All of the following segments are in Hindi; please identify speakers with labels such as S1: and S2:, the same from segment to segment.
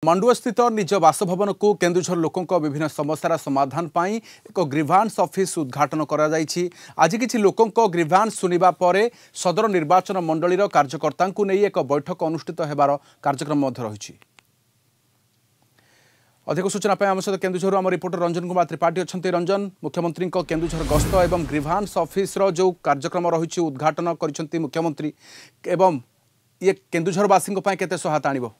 S1: मंडुआ स्थित निज बासभवन को केन्दुझर लोकों विभिन्न समस्यार समाधान पाई एक ग्रीभांस ऑफिस उद्घाटन करा जायछि। आज किछि लोकों ग्रीभांस सुनिबा परे सदर निर्वाचन मंडलीर कार्यकर्तांकु नै एक बैठक अनुष्ठित हेबार कार्यक्रम मध्य रहिछि। अधिक सूचना आम सहित केन्दुझर आम रिपोर्टर रंजन कुमार त्रिपाठी अच्छा। रंजन, मुख्यमंत्री केन्दुझर गस्त और ग्रीभांस ऑफिस जो कार्यक्रम रही उद्घाटन कर मुख्यमंत्री एवं ये केन्दुझरवासी केते सहायता आनिबो?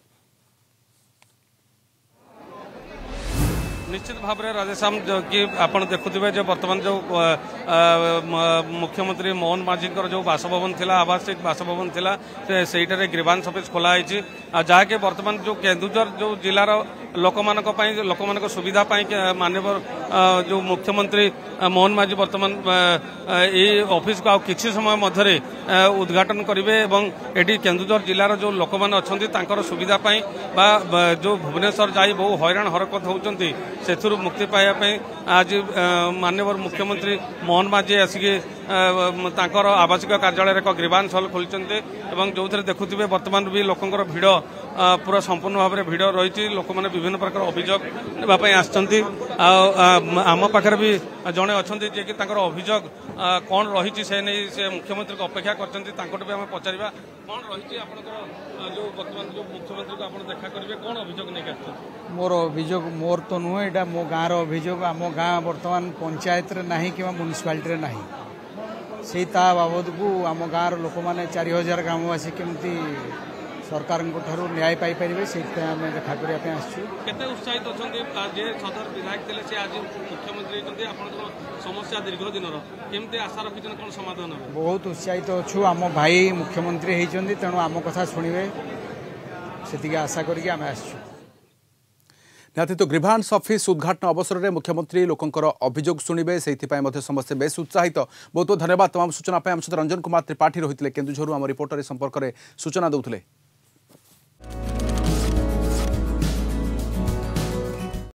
S2: निश्चित भाव में राधेश्याम कि आप देखुवे जो बर्तमान जो मुख्यमंत्री मोहन माझी जो बासभवन थिला आवासिक बासभवन थिला सेठारे ग्रीभांस ऑफिस खोलाई जहाँकि बर्तमान जो केन्दुझर जो जिलार लोक सुविधा माननीय जो मुख्यमंत्री मोहन माझी बर्तमान ये ऑफिस को किसी समय मध्य उद्घाटन करेंगे और ये केन्दुझर जिलार जो लोक अच्छा सुविधा जो भुवनेश्वर जाई बहु हैरान हरकत होती से मुक्ति पाइबापी आज माननीय मुख्यमंत्री मोहन माझी आसिक आवासिक कार्यालय एक ग्रीभांस हॉल खोली जो देखुवे बर्तमान भी लोकंर भिड़ पूरा संपूर्ण भाव में भिड़ रही लोक मैंने विभिन्न प्रकार अभियोग नापी आम पाखे भी जड़े अच्छा जे कि अभियोग कौन रही से नहीं से मुख्यमंत्री को अपेक्षा कर भी आम पचार कौन रही जो बर्तमान जो मुख्यमंत्री को आप देखा करेंगे कौन अभियोग नहीं कर
S3: मोर अभियोग मोर तो नुहे यहाँ मो गाँव अभियोग आम गाँ बर्तमान पंचायत रे नहीं कि म्युनिसिपालिटी नहीं से बाबद को आम गाँव लोक मैंने 4000 ग्रामवासी केमती सरकार न्याय पाई पारे से देखा करने
S2: उत्साहित अच्छा सदर विधायक थे आज मुख्यमंत्री समस्या दीर्घ दिन केमती आशा रखी कौन समाधान?
S3: बहुत उत्साहित अच्छु आम भाई मुख्यमंत्री होती तेणु आम कथा शुणे से आशा करके आम आसु।
S1: निहाती तो ग्रीभांस ऑफिस उद्घाटन अवसर में मुख्यमंत्री लोकंर अभियोग शुणिबे से समस्ते बेस उत्साहित। बहुत बहुत धन्यवाद तमाम सूचना आम सहित रंजन कुमार त्रिपाठी रही केन्दुझर आम रिपोर्टर संपर्क में सूचना देउथिले।